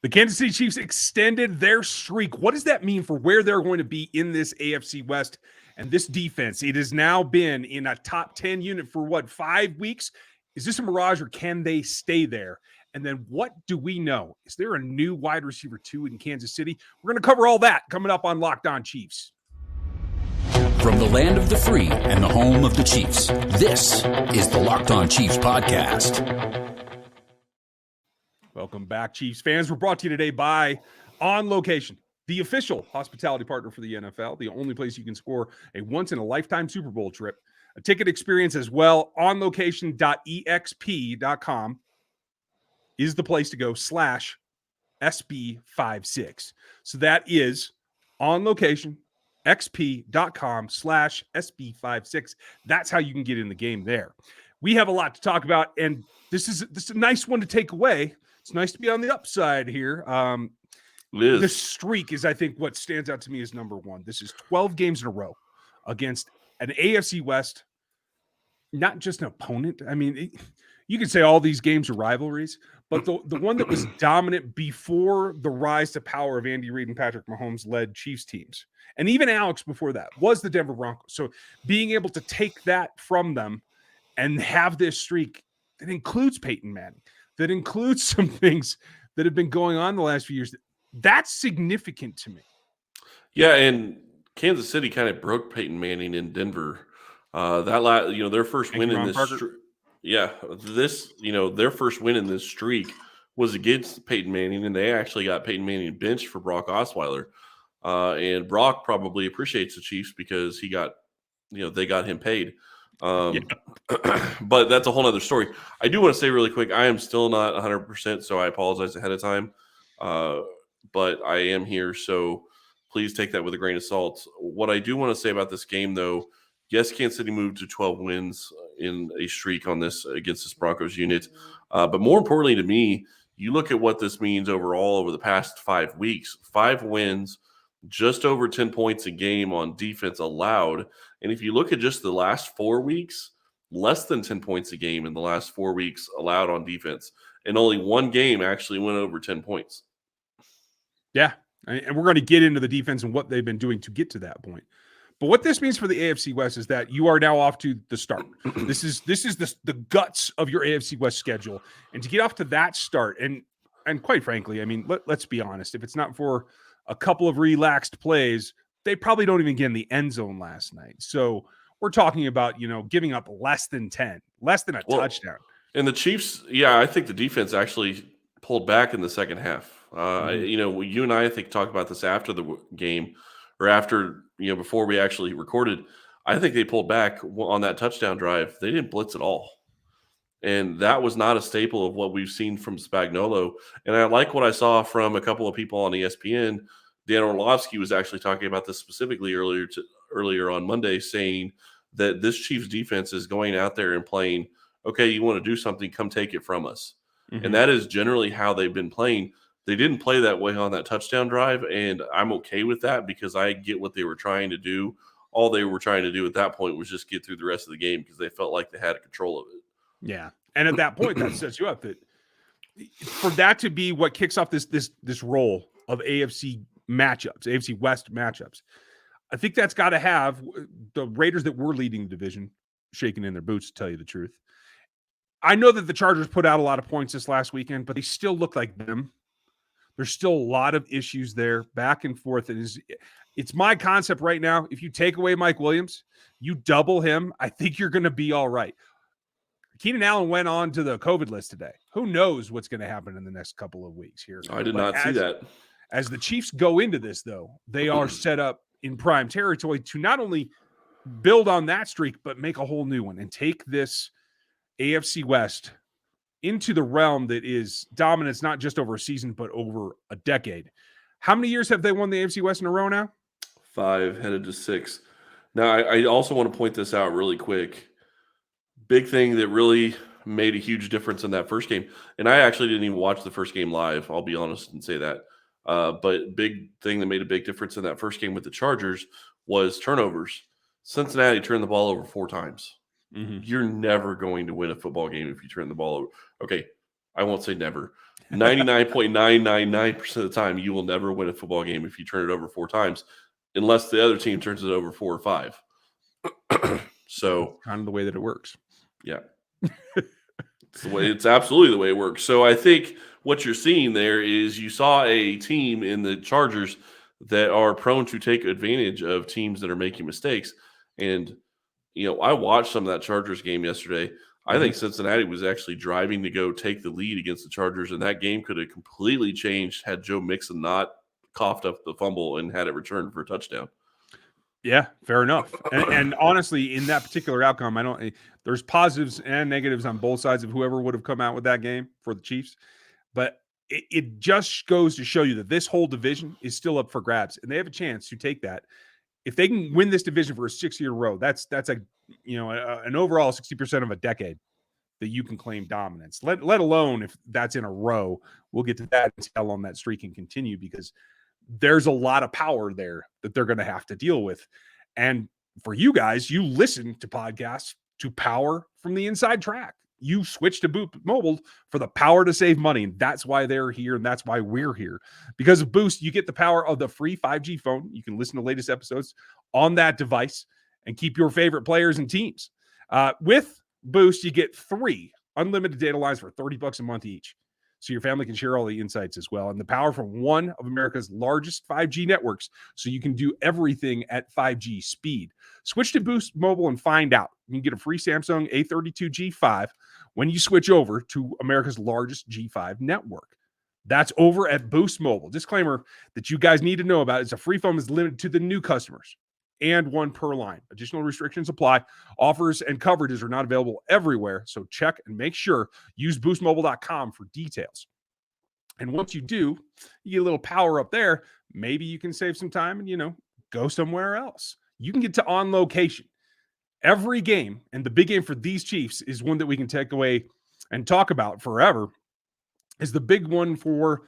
The Kansas City Chiefs extended their streak. What does that mean for where they're going to be in this AFC West and this defense? It has now been in a top 10 unit for 5 weeks? Is this a mirage, or can they stay there? And then what do we know? Is there a new wide receiver 2 in Kansas City? We're going to cover all that coming up on Locked On Chiefs. From the land of the free and the home of the Chiefs, this is the Locked On Chiefs podcast. Welcome back, Chiefs fans. We're brought to you today by On Location, the official hospitality partner for the NFL, the only place you can score a once-in-a-lifetime Super Bowl trip. A ticket experience as well. OnLocation.exp.com is the place to go /SB56. So that is OnLocationXP.com/SB56. That's how you can get in the game there. We have a lot to talk about, and this is a nice one to take away. It's nice to be on the upside here. The streak is, I think, what stands out to me as number one. This is 12 games in a row against an AFC West, not just an opponent. I mean, you could say all these games are rivalries, but the one that was dominant before the rise to power of Andy Reid and Patrick Mahomes led Chiefs teams, and even Alex before that, was the Denver Broncos. So being able to take that from them and have this streak that includes Peyton Manning, that includes some things that have been going on the last few years, that's significant to me. Yeah, and Kansas City kind of broke Peyton Manning in Denver. Their first win in this their first win in this streak was against Peyton Manning, and they actually got Peyton Manning benched for Brock Osweiler. And Brock probably appreciates the Chiefs because they got him paid. But that's a whole other story. I do want to say really quick, I am still not 100%, so I apologize ahead of time. But I am here, so please take that with a grain of salt. What I do want to say about this game, though, yes, Kansas City moved to 12 wins in a streak on this against this Broncos unit. But more importantly to me, you look at what this means overall over the past 5 weeks. 5 wins, just over 10 points a game on defense allowed. And if you look at just the last 4 weeks, less than 10 points a game in the last 4 weeks allowed on defense. And only one game actually went over 10 points. Yeah, and we're going to get into the defense and what they've been doing to get to that point. But what this means for the AFC West is that you are now off to the start. This is the guts of your AFC West schedule. And to get off to that start, and quite frankly, I mean, let's be honest, if it's not for a couple of relaxed plays, they probably don't even get in the end zone last night. So we're talking about, giving up less than 10, less than a touchdown. And the Chiefs, I think the defense actually pulled back in the second half. You and I think talked about this after the game, or after, before we actually recorded. I think they pulled back on that touchdown drive. They didn't blitz at all. And that was not a staple of what we've seen from Spagnuolo. And I like what I saw from a couple of people on ESPN. Dan Orlovsky was actually talking about this specifically earlier on Monday, saying that this Chiefs defense is going out there and playing, okay, you want to do something, come take it from us. Mm-hmm. And that is generally how they've been playing. They didn't play that way on that touchdown drive, and I'm okay with that because I get what they were trying to do. All they were trying to do at that point was just get through the rest of the game because they felt like they had control of it. Yeah, and at that point, that sets you up. That for that to be what kicks off this role of AFC matchups, AFC West matchups, I think that's got to have the Raiders that were leading the division shaking in their boots, to tell you the truth. I know that the Chargers put out a lot of points this last weekend, but they still look like them. There's still a lot of issues there, back and forth. It's my concept right now. If you take away Mike Williams, you double him, I think you're going to be all right. Keenan Allen went on to the COVID list today. Who knows what's going to happen in the next couple of weeks here? I did not see that. As the Chiefs go into this, though, they are set up in prime territory to not only build on that streak, but make a whole new one and take this AFC West into the realm that is dominance, not just over a season, but over a decade. How many years have they won the AFC West in a row now? 5, headed to 6. Now, I also want to point this out really quick. Big thing that really made a huge difference in that first game, and I actually didn't even watch the first game live, I'll be honest and say that. But big thing that made a big difference in that first game with the Chargers was turnovers. Cincinnati turned the ball over 4 times. Mm-hmm. You're never going to win a football game if you turn the ball over. Okay, I won't say never. 99.999% of the time, you will never win a football game if you turn it over 4 times, unless the other team turns it over 4 or 5. So that's kind of the way that it works. Yeah. It's absolutely the way it works. So I think what you're seeing there is you saw a team in the Chargers that are prone to take advantage of teams that are making mistakes. And, I watched some of that Chargers game yesterday. I think Cincinnati was actually driving to go take the lead against the Chargers, and that game could have completely changed had Joe Mixon not coughed up the fumble and had it returned for a touchdown. Yeah, fair enough. And honestly, in that particular outcome, there's positives and negatives on both sides of whoever would have come out with that game for the Chiefs. But it just goes to show you that this whole division is still up for grabs, and they have a chance to take that. If they can win this division for a 6-year row, that's an overall 60% of a decade that you can claim dominance. Let alone if that's in a row. We'll get to that and see how long that streak can continue, because there's a lot of power there that they're going to have to deal with. And for you guys, you listen to podcasts to power from the inside track. You switch to Boost Mobile for the power to save money. And that's why they're here. And that's why we're here. Because of Boost, you get the power of the free 5G phone. You can listen to latest episodes on that device and keep your favorite players and teams. With Boost, you get 3 unlimited data lines for $30 a month each, so your family can share all the insights as well. And the power from one of America's largest 5G networks, so you can do everything at 5G speed. Switch to Boost Mobile and find out. You can get a free Samsung A32 G5 when you switch over to America's largest G5 network. That's over at Boost Mobile. Disclaimer that you guys need to know about is a free phone is limited to the new customers and 1 per line. Additional restrictions apply. Offers and coverages are not available everywhere, so check and make sure. Use boostmobile.com for details. And once you do, you get a little power up there. Maybe you can save some time and, go somewhere else. You can get to On Location. Every game, and the big game for these Chiefs is one that we can take away and talk about forever, is the big one for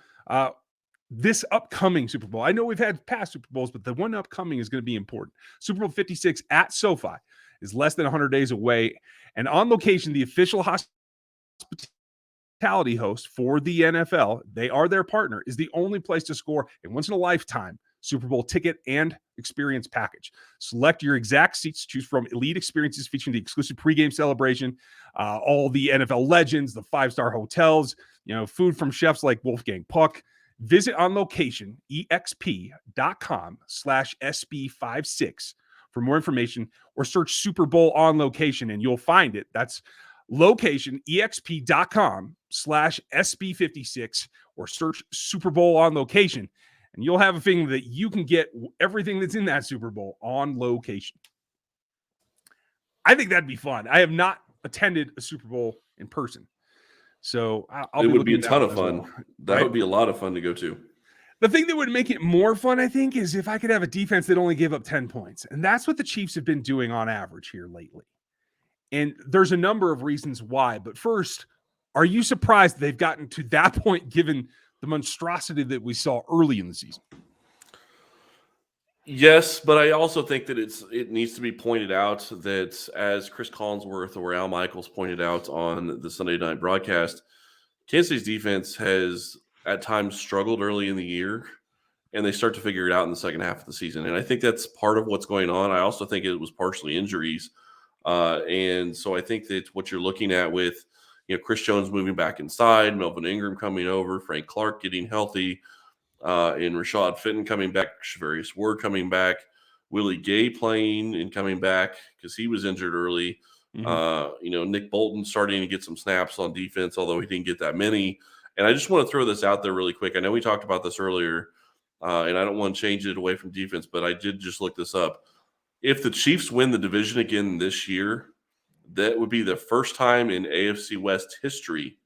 this upcoming Super Bowl. I know we've had past Super Bowls, but the one upcoming is going to be important. Super Bowl 56 at SoFi is less than 100 days away. And On Location, the official hospitality host for the NFL, they are their partner, is the only place to score a once-in-a-lifetime Super Bowl ticket and experience package. Select your exact seats. Choose from elite experiences featuring the exclusive pregame celebration, all the NFL legends, the 5-star hotels, food from chefs like Wolfgang Puck. Visit On Location, exp.com/SB56 for more information, or search Super Bowl On Location and you'll find it. That's location, exp.com/SB56, or search Super Bowl On Location, and you'll have a feeling that you can get everything that's in that Super Bowl on location. I think that'd be fun. I have not attended a Super Bowl in person, so it would be a ton of fun. Well, that right? would be a lot of fun to go to. The thing that would make it more fun, I think, is if I could have a defense that only gave up 10 points. And that's what the Chiefs have been doing on average here lately. And there's a number of reasons why. But first, are you surprised they've gotten to that point given the monstrosity that we saw early in the season? Yes, but I also think that it needs to be pointed out that, as Chris Collinsworth or Al Michaels pointed out on the Sunday night broadcast, Kansas City's defense has at times struggled early in the year, and they start to figure it out in the second half of the season. And I think that's part of what's going on. I also think it was partially injuries. And so I think that what you're looking at with, Chris Jones moving back inside, Melvin Ingram coming over, Frank Clark getting healthy, and Rashad Fenton coming back, Shavarius Ward coming back, Willie Gay playing and coming back because he was injured early. Mm-hmm. Nick Bolton starting to get some snaps on defense, although he didn't get that many. And I just want to throw this out there really quick. I know we talked about this earlier, and I don't want to change it away from defense, but I did just look this up. If the Chiefs win the division again this year, that would be the first time in AFC West history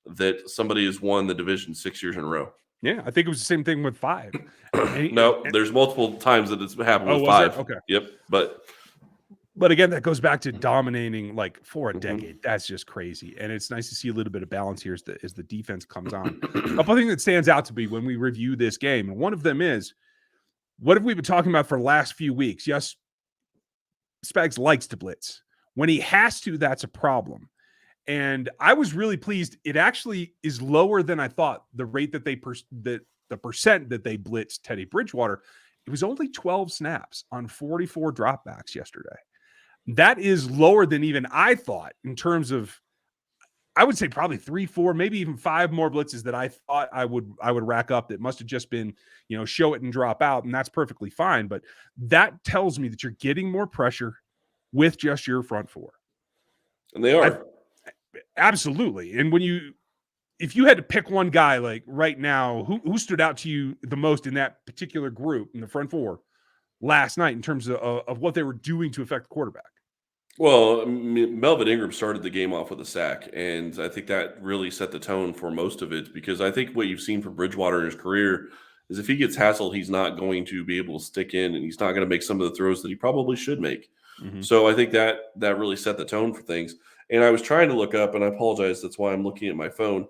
that somebody has won the division 6 years in a row. Yeah, I think it was the same thing with 5. There's multiple times that it's happened with 5. Okay. Yep. But again, that goes back to dominating for a decade. That's just crazy. And it's nice to see a little bit of balance here as the defense comes on. A couple of things that stands out to me when we review this game, and one of them is, what have we been talking about for the last few weeks? Yes, Spags likes to blitz. When he has to, that's a problem. And I was really pleased. It actually is lower than I thought. The rate that the percent that they blitzed Teddy Bridgewater, it was only 12 snaps on 44 dropbacks yesterday. That is lower than even I thought in terms of, I would say probably 3, 4, maybe even 5 more blitzes that I thought I would rack up. That must have just been, show it and drop out. And that's perfectly fine. But that tells me that you're getting more pressure with just your front four. And they are. Absolutely. And if you had to pick one guy like right now, who stood out to you the most in that particular group in the front four last night in terms of what they were doing to affect the quarterback? Well, Melvin Ingram started the game off with a sack, and I think that really set the tone for most of it, because I think what you've seen from Bridgewater in his career is if he gets hassled, he's not going to be able to stick in, and he's not going to make some of the throws that he probably should make. Mm-hmm. So I think that really set the tone for things. And I was trying to look up, and I apologize, that's why I'm looking at my phone.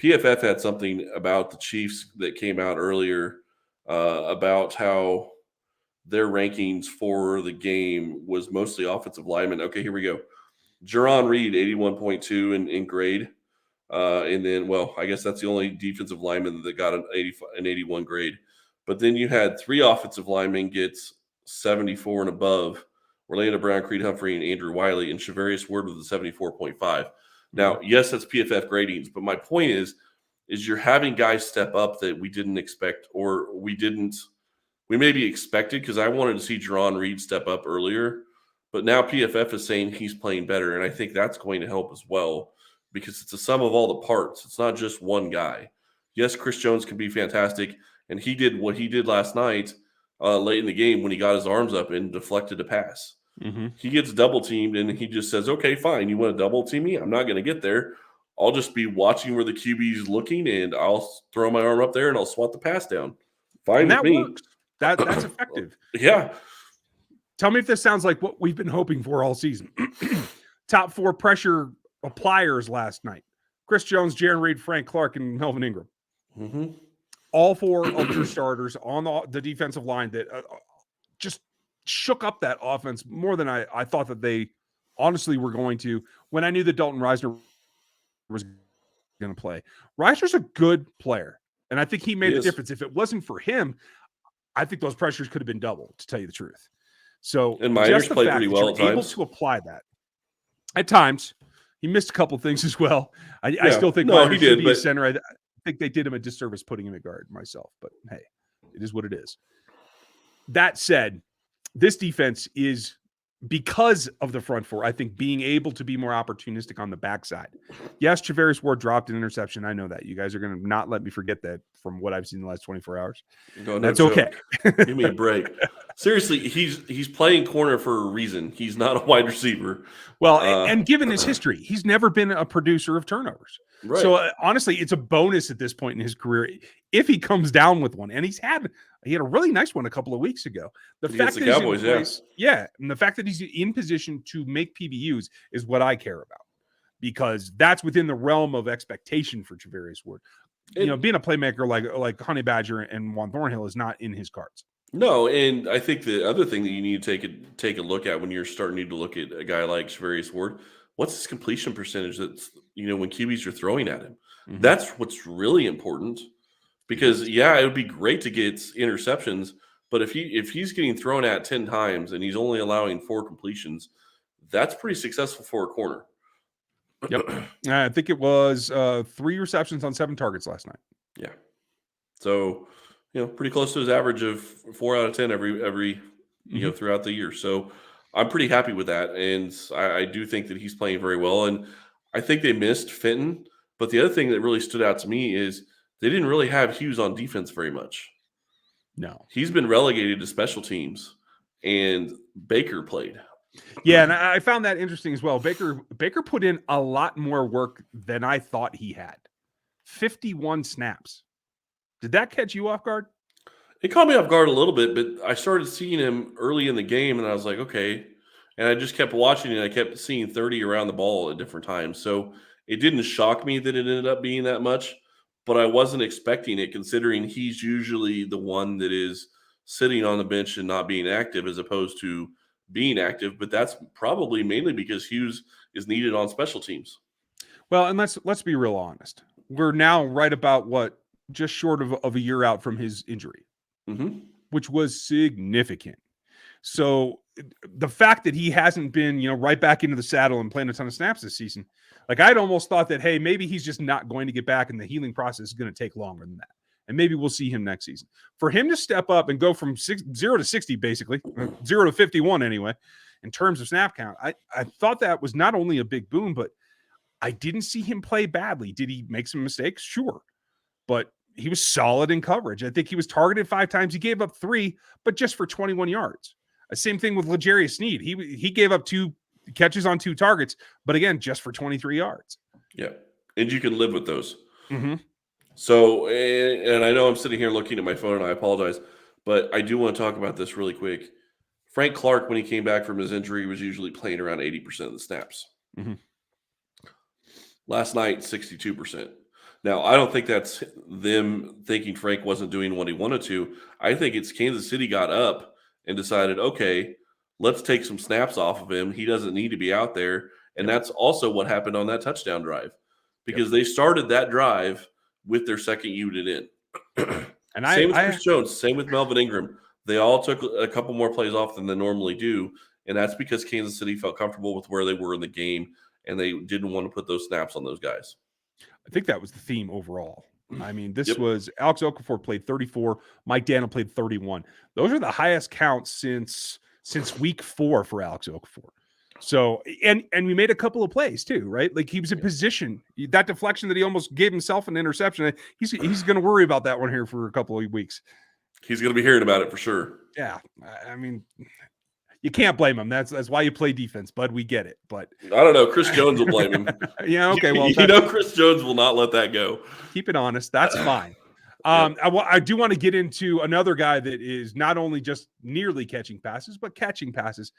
PFF had something about the Chiefs that came out earlier about how their rankings for the game was mostly offensive linemen. Okay, here we go. Jerron Reed, 81.2 in grade. And then, I guess that's the only defensive lineman that got an 81 grade. But then you had 3 offensive linemen get 74 and above. Orlando Brown, Creed Humphrey, and Andrew Wiley, and Shavarius Ward with a 74.5. Now, yes, that's PFF gradings, but my point is you're having guys step up that we didn't expect, or we maybe expected, because I wanted to see Jerron Reed step up earlier, but now PFF is saying he's playing better, and I think that's going to help as well, because it's a sum of all the parts. It's not just one guy. Yes, Chris Jones can be fantastic, and he did what he did last night late in the game when he got his arms up and deflected a pass. Mm-hmm. He gets double teamed, and he just says, okay, fine, you want to double team me? I'm not going to get there. I'll just be watching where the QB is looking, and I'll throw my arm up there, and I'll swat the pass down. Fine with me. Works. That's effective. Yeah. Tell me if this sounds like what we've been hoping for all season. Top 4 pressure appliers last night: Chris Jones, Jaron Reed, Frank Clark, and Melvin Ingram. Mm-hmm. All 4 of your starters on the defensive line that just shook up that offense more than I thought that they honestly were going to, when I knew that Dalton Reisner was going to play. Reisner's a good player, and I think he made the difference. If it wasn't for him, I think those pressures could have been double, to tell you the truth. So, and Myers played pretty well at times. Able to apply that at times. He missed a couple things as well. I still think he should be a center. I think they did him a disservice putting him at guard myself, but hey, it is what it is. That said, this defense is, because of the front four, I think, being able to be more opportunistic on the backside. Yes, Shavarius Ward dropped an interception. I know that. You guys are going to not let me forget that from what I've seen in the last 24 hours. That's okay. Give me a break. Seriously, he's playing corner for a reason. He's not a wide receiver. Well, and given his history, he's never been a producer of turnovers. Right. So honestly, it's a bonus at this point in his career if he comes down with one. And he had a really nice one a couple of weeks ago. The fact that Cowboys, he's in place, and the fact that he's in position to make PBUs is what I care about, because that's within the realm of expectation for Shavarius Ward. Being a playmaker like Honey Badger and Juan Thornhill is not in his cards. No, and I think the other thing that you need to take a look at when you're starting to look at a guy like Shavarius Ward, what's his completion percentage? That's when QBs are throwing at him. Mm-hmm. That's what's really important, because it would be great to get interceptions, but if he's getting thrown at 10 times and he's only allowing 4 completions, that's pretty successful for a corner. Yep. I think it was 3 receptions on 7 targets last night. Yeah. So, pretty close to his average of 4 out of 10 every throughout the year. So I'm pretty happy with that. And I do think that he's playing very well. And I think they missed Fenton. But the other thing that really stood out to me is they didn't really have Hughes on defense very much. No. He's been relegated to special teams, and Baker played. Yeah, and I found that interesting as well. Baker put in a lot more work than I thought he had. 51 snaps. Did that catch you off guard? It caught me off guard a little bit, but I started seeing him early in the game, and I was like, okay. And I just kept watching, and I kept seeing 30 around the ball at different times. So it didn't shock me that it ended up being that much, but I wasn't expecting it, considering he's usually the one that is sitting on the bench and not being active as opposed to being active. But that's probably mainly because Hughes is needed on special teams. Well, and let's be real honest. We're now right about just short of a year out from his injury, which was significant. So the fact that he hasn't been, right back into the saddle and playing a ton of snaps this season, like I'd almost thought that, hey, maybe he's just not going to get back and the healing process is going to take longer than that. And maybe we'll see him next season. For him to step up and go from 0 to 60, basically, 0 to 51 anyway, in terms of snap count, I thought that was not only a big boom, but I didn't see him play badly. Did he make some mistakes? Sure. But he was solid in coverage. I think he was targeted 5 times. He gave up 3, but just for 21 yards. Same thing with L'Jarius Sneed. He gave up 2 catches on 2 targets, but again, just for 23 yards. Yeah. And you can live with those. Mm-hmm. So, and I know I'm sitting here looking at my phone, and I apologize, but I do want to talk about this really quick. Frank Clark, when he came back from his injury, was usually playing around 80% of the snaps. Mm-hmm. Last night, 62%. Now, I don't think that's them thinking Frank wasn't doing what he wanted to. I think it's Kansas City got up and decided, okay, let's take some snaps off of him. He doesn't need to be out there. And that's also what happened on that touchdown drive, because they started that drive with their second unit in. And same with Chris Jones, same with Melvin Ingram. They all took a couple more plays off than they normally do. And that's because Kansas City felt comfortable with where they were in the game, and they didn't want to put those snaps on those guys. I think that was the theme overall. I mean, this was Alex Okafor played 34, Mike Daniel played 31. Those are the highest counts since week 4 for Alex Okafor. So, and we made a couple of plays too, right? Like he was in position. That deflection that he almost gave himself an interception. He's going to worry about that one here for a couple of weeks. He's going to be hearing about it for sure. Yeah, I mean, you can't blame him. That's why you play defense, bud. We get it, but I don't know. Chris Jones will blame him. Yeah, okay. Well, Chris Jones will not let that go. Keep it honest. That's fine. I do want to get into another guy that is not only just nearly catching passes, but catching passes.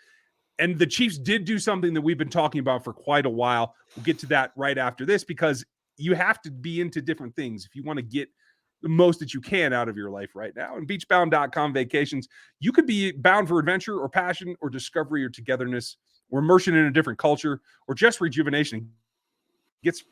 And the Chiefs did do something that we've been talking about for quite a while. We'll get to that right after this, because you have to be into different things if you want to get the most that you can out of your life right now. And beachbound.com vacations, you could be bound for adventure or passion or discovery or togetherness or immersion in a different culture or just rejuvenation. Get some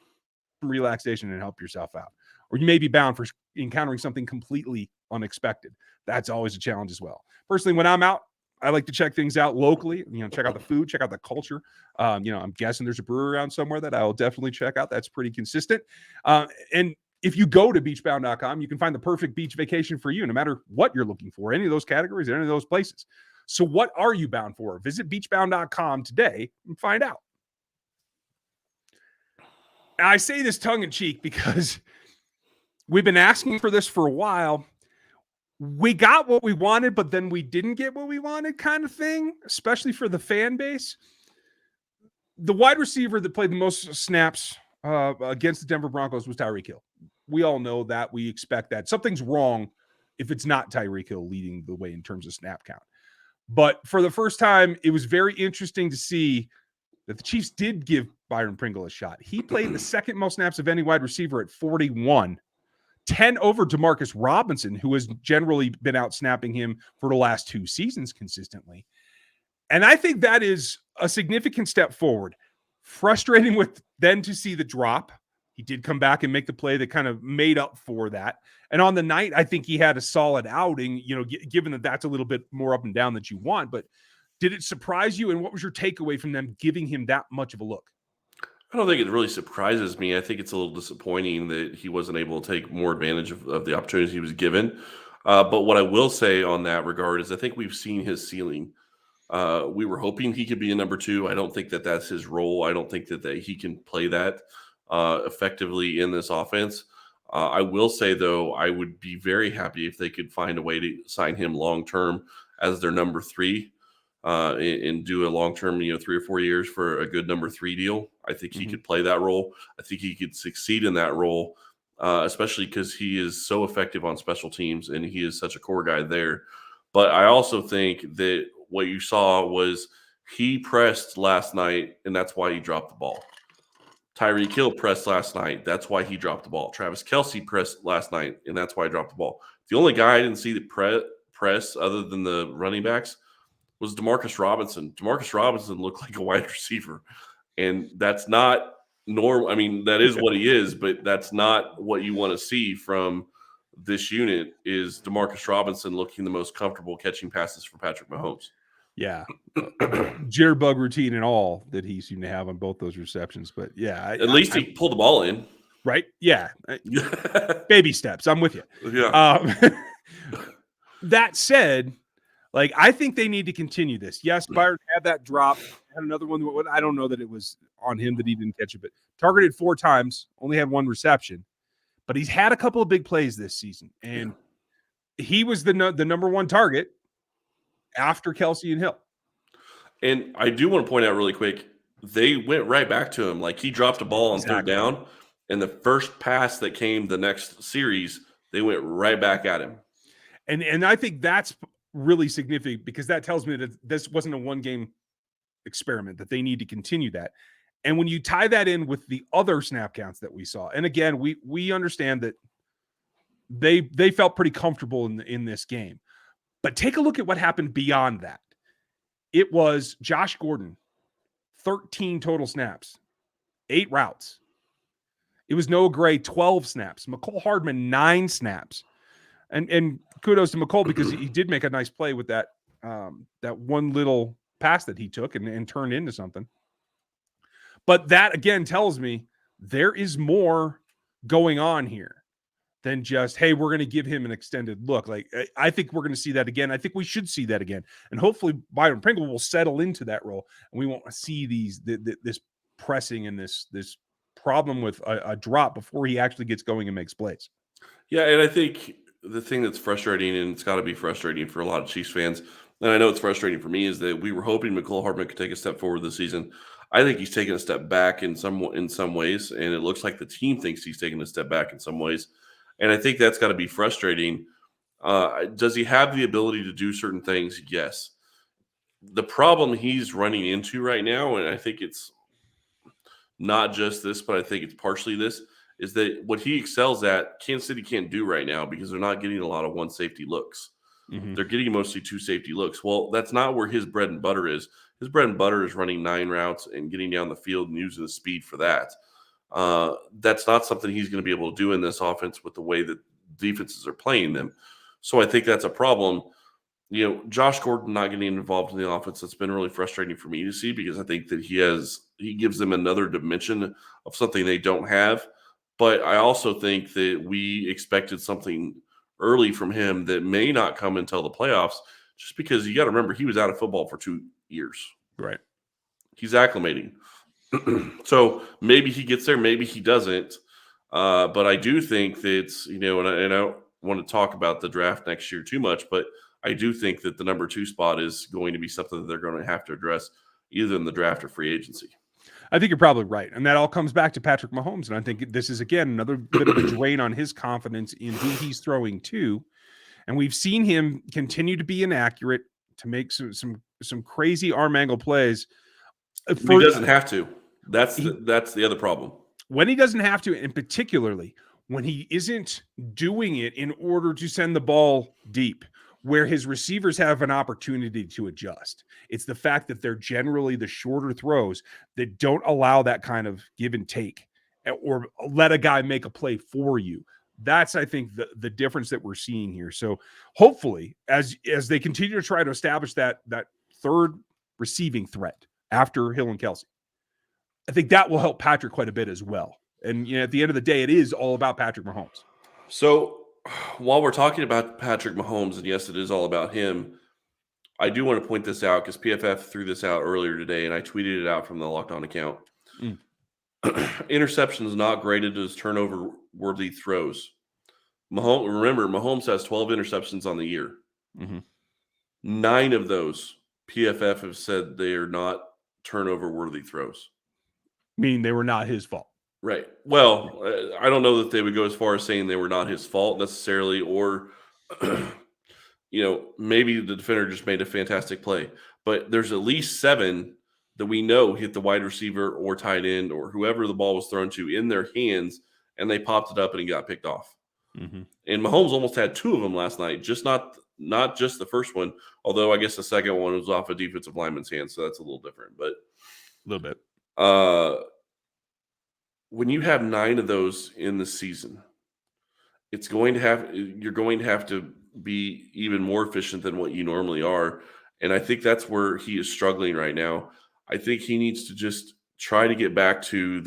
relaxation and help yourself out. Or you may be bound for encountering something completely unexpected. That's always a challenge as well. Personally, when I'm out, I like to check things out locally, check out the food, check out the culture. I'm guessing there's a brewery around somewhere that I'll definitely check out. That's pretty consistent. And if you go to beachbound.com, you can find the perfect beach vacation for you, no matter what you're looking for, any of those categories, any of those places. So what are you bound for? Visit beachbound.com today and find out. Now, I say this tongue in cheek because we've been asking for this for a while. We got what we wanted, but then we didn't get what we wanted, kind of thing, especially for the fan base. The wide receiver that played the most snaps against the Denver Broncos was Tyreek Hill. We all know that. We expect that. Something's wrong if it's not Tyreek Hill leading the way in terms of snap count. But for the first time, it was very interesting to see that the Chiefs did give Byron Pringle a shot. He played the second most snaps of any wide receiver at 41. 10 over DeMarcus Robinson, who has generally been out snapping him for the last 2 seasons consistently. And I think that is a significant step forward. Frustrating to see the drop. He did come back and make the play that kind of made up for that. And on the night, I think he had a solid outing, given that that's a little bit more up and down that you want. But did it surprise you? And what was your takeaway from them giving him that much of a look? I don't think it really surprises me. I think it's a little disappointing that he wasn't able to take more advantage of the opportunities he was given. But what I will say on that regard is I think we've seen his ceiling. We were hoping he could be a number 2. I don't think that that's his role. I don't think that he can play that effectively in this offense. I will say, though, I would be very happy if they could find a way to sign him long-term as their number 3 and do a long-term, 3 or 4 years for a good number 3 deal. I think he could play that role. I think he could succeed in that role, especially because he is so effective on special teams and he is such a core guy there. But I also think that what you saw was he pressed last night, and that's why he dropped the ball. Tyreek Hill pressed last night. That's why he dropped the ball. Travis Kelce pressed last night, and that's why he dropped the ball. The only guy I didn't see the press other than the running backs was DeMarcus Robinson. DeMarcus Robinson looked like a wide receiver, and that's not I mean, that is what he is, but that's not what you want to see from this unit is Demarcus Robinson looking the most comfortable catching passes for Patrick Mahomes. Yeah. Jitterbug routine and all that he seemed to have on both those receptions. But yeah. At least he pulled the ball in. Right? Yeah. Baby steps. I'm with you. Yeah. That said, like, I think they need to continue this. Yes, Byron had that drop. Had another one. I don't know that it was on him that he didn't catch it, but targeted 4 times, only had 1 reception. But he's had a couple of big plays this season, and he was the number 1 target after Kelsey and Hill. And I do want to point out really quick, they went right back to him. Like, he dropped a ball on third down, and the first pass that came the next series, they went right back at him. And I think that's really significant because that tells me that this wasn't a 1-game experiment, that they need to continue that. And when you tie that in with the other snap counts that we saw, and again, we understand that they felt pretty comfortable in this game. But take a look at what happened beyond that. It was Josh Gordon, 13 total snaps, 8 routes. It was Noah Gray, 12 snaps. McCole Hardman, 9 snaps. And kudos to McCole because he did make a nice play with that one little pass that he took and turned into something. But that, again, tells me there is more going on here than just, hey, we're going to give him an extended look. Like, I think we're going to see that again. I think we should see that again. And hopefully Byron Pringle will settle into that role, and we won't see this pressing and this problem with a drop before he actually gets going and makes plays. Yeah, and I think the thing that's frustrating, and it's got to be frustrating for a lot of Chiefs fans, and I know it's frustrating for me, is that we were hoping McCole Hardman could take a step forward this season. I think he's taken a step back in some ways, and it looks like the team thinks he's taken a step back in some ways. And I think that's got to be frustrating. Does he have the ability to do certain things? Yes. The problem he's running into right now, and I think it's not just this, but I think it's partially this, is that what he excels at, Kansas City can't do right now because they're not getting a lot of 1 safety looks. Mm-hmm. They're getting mostly 2 safety looks. Well, that's not where his bread and butter is. His bread and butter is running 9 routes and getting down the field and using the speed for that. That's not something he's going to be able to do in this offense with the way that defenses are playing them. So I think that's a problem. You know, Josh Gordon not getting involved in the offense, that's been really frustrating for me to see because I think that he gives them another dimension of something they don't have. But I also think that we expected something early from him that may not come until the playoffs, just because you got to remember he was out of football for 2 years. Right. He's acclimating. So maybe he gets there, maybe he doesn't. But I do think that, you know, and I don't want to talk about the draft next year too much, but I do think that the number 2 spot is going to be something that they're going to have to address either in the draft or free agency. I think you're probably right. And that all comes back to Patrick Mahomes. And I think this is, again, another bit of a drain on his confidence in who he's throwing to. And we've seen him continue to be inaccurate, to make some crazy arm angle plays. He doesn't have to. That's the other problem. When he doesn't have to, and particularly when he isn't doing it in order to send the ball deep, where his receivers have an opportunity to adjust. It's the fact that they're generally the shorter throws that don't allow that kind of give and take or let a guy make a play for you. That's, I think, the difference that we're seeing here. So hopefully, as they continue to try to establish that third receiving threat after Hill and Kelsey, I think that will help Patrick quite a bit as well. And you know, at the end of the day, it is all about Patrick Mahomes. So while we're talking about Patrick Mahomes, and yes, it is all about him, I do want to point this out because PFF threw this out earlier today, and I tweeted it out from the Locked On account. Interceptions not graded as turnover-worthy throws. Mahomes has 12 interceptions on the year. Mm-hmm. 9 of those, PFF have said they are not turnover-worthy throws. Meaning they were not his fault. Right. Well, I don't know that they would go as far as saying they were not his fault necessarily, or, you know, maybe the defender just made a fantastic play. But there's at least 7 that we know hit the wide receiver or tight end or whoever the ball was thrown to in their hands, and they popped it up and it got picked off. Mm-hmm. And Mahomes almost had 2 of them last night, just not just the first one, although I guess the second one was off a defensive lineman's hand, so that's a little different. But a little bit. when you have 9 of those in the season, you're going to have to be even more efficient than what you normally are. And I think that's where he is struggling right now. I think he needs to just try to get back to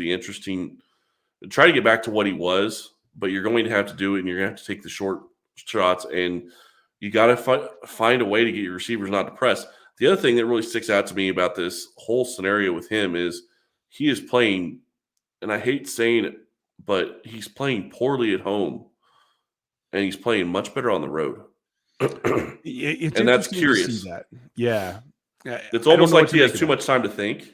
what he was, but you're going to have to do it, and you're going to have to take the short shots, and you got to find a way to get your receivers not to press. The other thing that really sticks out to me about this whole scenario with him is he is playing, and I hate saying it, but he's playing poorly at home, and he's playing much better on the road. And that's curious. That. Yeah. It's almost like he has too much time to think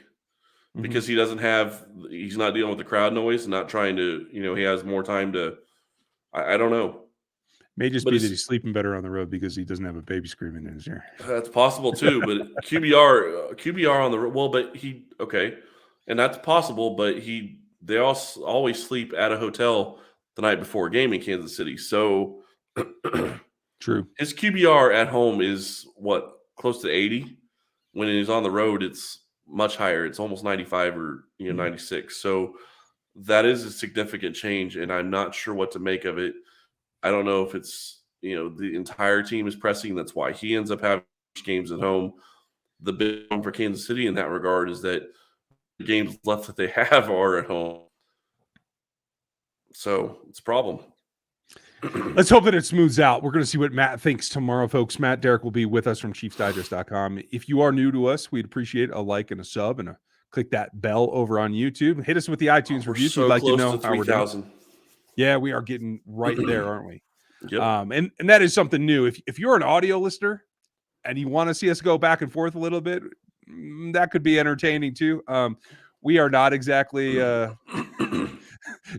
because he's not dealing with the crowd noise and not trying to, he has more time to, I don't know. May just be that he's sleeping better on the road because he doesn't have a baby screaming in his ear. That's possible too, but QBR on the road, well, but and that's possible, but they always sleep at a hotel the night before a game in Kansas City. So true. His QBR at home is close to 80. When he's on the road, it's much higher. It's almost 95 or 96. So that is a significant change, and I'm not sure what to make of it. I don't know if it's the entire team is pressing. That's why he ends up having games at home. The big one for Kansas City in that regard is that the games left that they have are at home. So it's a problem. Let's hope that it smooths out. We're going to see what Matt thinks tomorrow, folks. Matt Derrick will be with us from ChiefsDigest.com. If you are new to us, we'd appreciate a like and a sub and click that bell over on YouTube. Hit us with the iTunes review if you'd like to know how we're doing. Yeah, we are getting right there, aren't we? Yep. And that is something new. If you're an audio listener and you want to see us go back and forth a little bit, that could be entertaining too. We are not exactly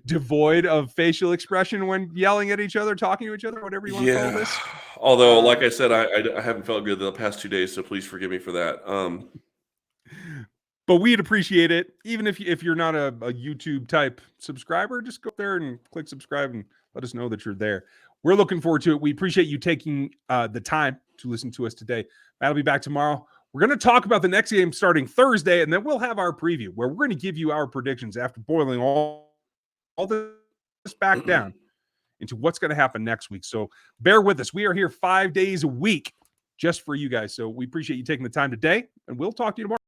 devoid of facial expression when yelling at each other, talking to each other, whatever you want to call this. Although, like I said, I haven't felt good the past 2 days, so please forgive me for that. But we'd appreciate it. Even if you're not a YouTube type subscriber, just go there and click subscribe and let us know that you're there. We're looking forward to it. We appreciate you taking the time to listen to us today. Matt will be back tomorrow. We're going to talk about the next game starting Thursday, and then we'll have our preview where we're going to give you our predictions after boiling all this back down into what's going to happen next week. So bear with us. We are here 5 days a week just for you guys. So we appreciate you taking the time today, and we'll talk to you tomorrow.